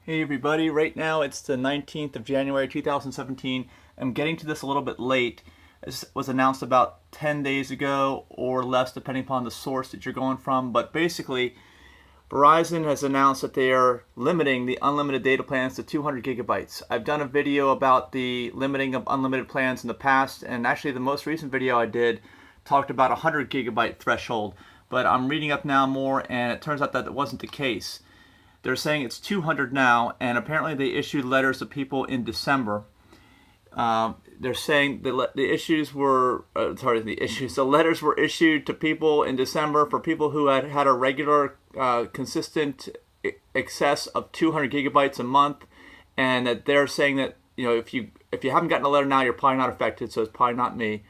Hey everybody, right now it's the 19th of January 2017. I'm getting to this a little bit late. This was announced about 10 days ago or less depending upon the source that you're going from. But basically, Verizon has announced that they are limiting the unlimited data plans to 200 gigabytes. I've done a video about the limiting of unlimited plans in the past, and actually the most recent video I did talked about a 100 gigabyte threshold. But I'm reading up now more, and it turns out that it wasn't the case. They're saying it's 200 now, and apparently they issued letters to people in December. They're saying the letters were issued to people in December for people who had had a regular, consistent excess of 200 gigabytes a month, and that they're saying that if you haven't gotten a letter now, you're probably not affected. So it's probably not me,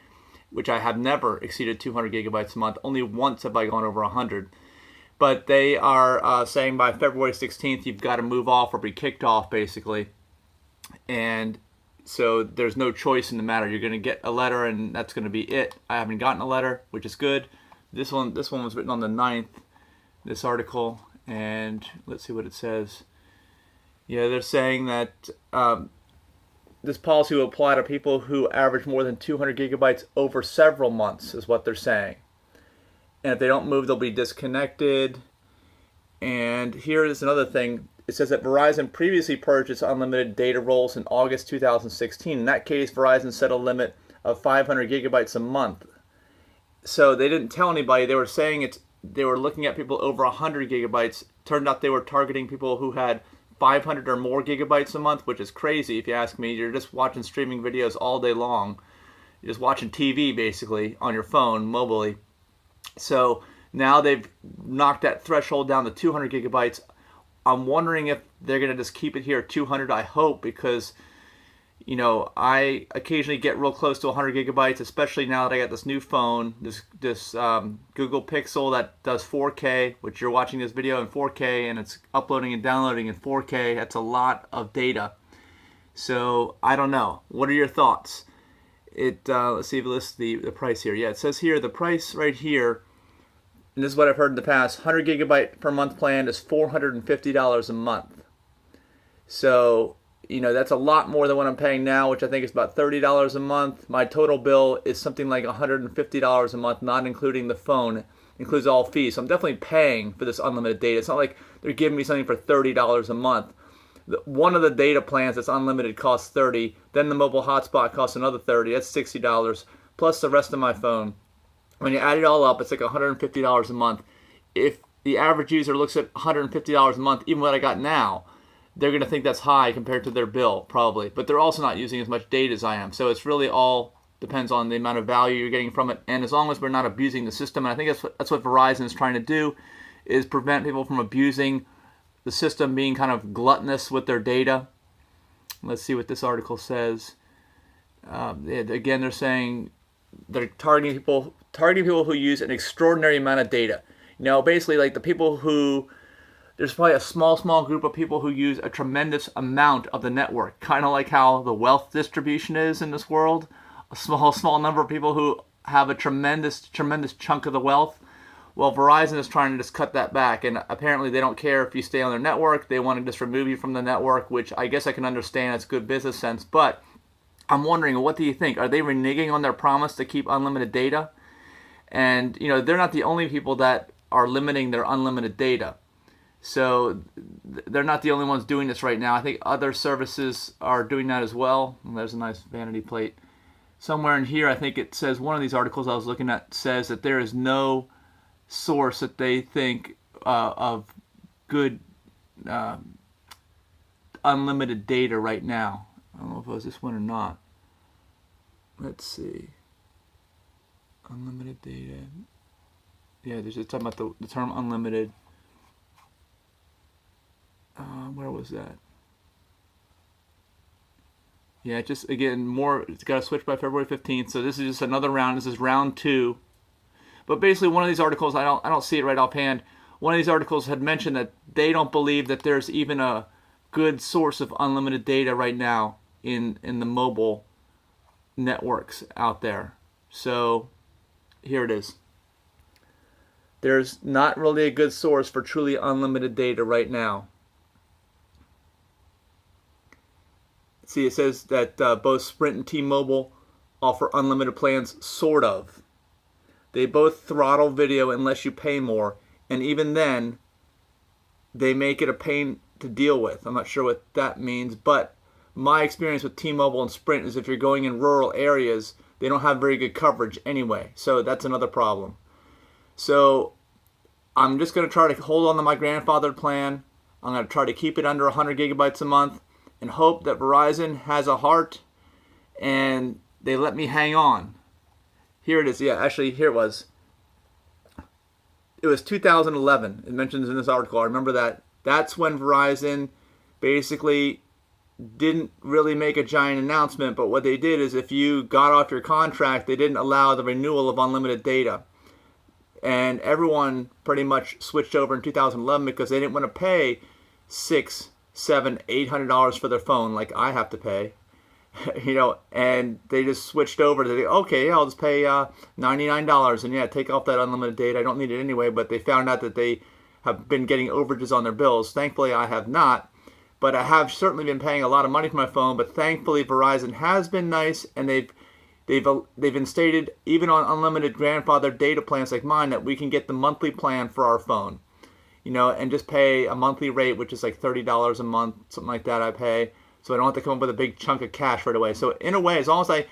which I have never exceeded 200 gigabytes a month. Only once have I gone over 100. But they are saying by February 16th, you've got to move off or be kicked off, basically. And so there's no choice in the matter. You're going to get a letter, and that's going to be it. I haven't gotten a letter, which is good. This one was written on the 9th, this article. And let's see what it says. Yeah, they're saying that this policy will apply to people who average more than 200 gigabytes over several months, is what they're saying. And if they don't move, they'll be disconnected. And here is another thing. It says that Verizon previously purchased unlimited data rolls in August 2016. In that case, Verizon set a limit of 500 gigabytes a month. So they didn't tell anybody. They were saying they were looking at people over 100 gigabytes. Turned out they were targeting people who had 500 or more gigabytes a month, which is crazy if you ask me. You're just watching streaming videos all day long. You're just watching TV, basically, on your phone, mobilely. So now they've knocked that threshold down to 200 gigabytes. I'm wondering if they're going to just keep it here at 200. I hope, because I occasionally get real close to 100 gigabytes, especially now that I got this new phone, this Google Pixel that does 4K, which you're watching this video in 4K, and it's uploading and downloading in 4K. That's a lot of data. So I don't know. What are your thoughts? Let's see if it lists the price here. Yeah, it says here the price right here, and this is what I've heard in the past. 100 gigabyte per month plan is $450 a month. So that's a lot more than what I'm paying now, which I think is about $30 a month. My total bill is something like $150 a month, not including the phone. It includes all fees. So I'm definitely paying for this unlimited data. It's not like they're giving me something for $30 a month. One of the data plans that's unlimited costs $30. Then the mobile hotspot costs another $30. That's $60 plus the rest of my phone. When you add it all up, it's like $150 a month. If the average user looks at $150 a month, even what I got now, they're going to think that's high compared to their bill, probably. But they're also not using as much data as I am. So it's really all depends on the amount of value you're getting from it. And as long as we're not abusing the system, and I think that's what Verizon is trying to do, is prevent people from abusing the system, being kind of gluttonous with their data. Let's see what this article says. Again, they're saying they're targeting people who use an extraordinary amount of data. Basically like the people who, there's probably a small group of people who use a tremendous amount of the network, kind of like how the wealth distribution is in this world. A small number of people who have a tremendous chunk of the wealth. Well, Verizon is trying to just cut that back, and apparently they don't care if you stay on their network. They want to just remove you from the network, which I guess I can understand. It's good business sense, but I'm wondering, what do you think? Are they reneging on their promise to keep unlimited data? And, they're not the only people that are limiting their unlimited data. So they're not the only ones doing this right now. I think other services are doing that as well. And there's a nice vanity plate. Somewhere in here, I think it says, one of these articles I was looking at says that there is no source that they think of good unlimited data right now. I don't know if it was this one or not. Let's see. Unlimited data. Yeah, there's just talking about the term unlimited. Where was that? Yeah, just again more. It's got to switch by February 15th. So this is just another round. This is round 2. But basically, one of these articles, I don't see it right offhand. One of these articles had mentioned that they don't believe that there's even a good source of unlimited data right now in the mobile networks out there. So here it is. There's not really a good source for truly unlimited data right now. See, it says that both Sprint and T-Mobile offer unlimited plans, sort of. They both throttle video unless you pay more, and even then, they make it a pain to deal with. I'm not sure what that means, but my experience with T-Mobile and Sprint is if you're going in rural areas, they don't have very good coverage anyway, so that's another problem. So I'm just going to try to hold on to my grandfathered plan. I'm going to try to keep it under 100 gigabytes a month and hope that Verizon has a heart and they let me hang on. Here it is. Yeah, actually, here it was. It was 2011. It mentions in this article. I remember that. That's when Verizon basically didn't really make a giant announcement, but what they did is if you got off your contract, they didn't allow the renewal of unlimited data. And everyone pretty much switched over in 2011 because they didn't want to pay $600, $700, $800 for their phone like I have to pay. And they just switched over to okay, I'll just pay $99 and yeah, take off that unlimited data. I don't need it anyway, but they found out that they have been getting overages on their bills. Thankfully, I have not, but I have certainly been paying a lot of money for my phone. But thankfully, Verizon has been nice, and they've instated, even on unlimited grandfathered data plans like mine, that we can get the monthly plan for our phone, and just pay a monthly rate, which is like $30 a month, something like that I pay. So I don't have to come up with a big chunk of cash right away. So in a way, as long as I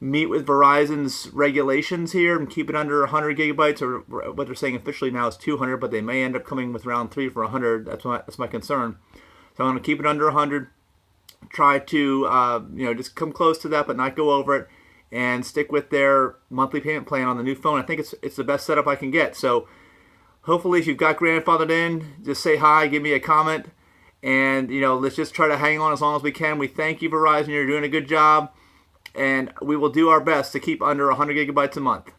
meet with Verizon's regulations here and keep it under 100 gigabytes, or what they're saying officially now is 200, but they may end up coming with round 3 for 100. That's my concern. So I'm going to keep it under 100, try to just come close to that, but not go over it, and stick with their monthly payment plan on the new phone. I think it's the best setup I can get. So hopefully, if you've got grandfathered in, just say hi, give me a comment. And, let's just try to hang on as long as we can. We thank you, Verizon. You're doing a good job. And we will do our best to keep under 100 gigabytes a month.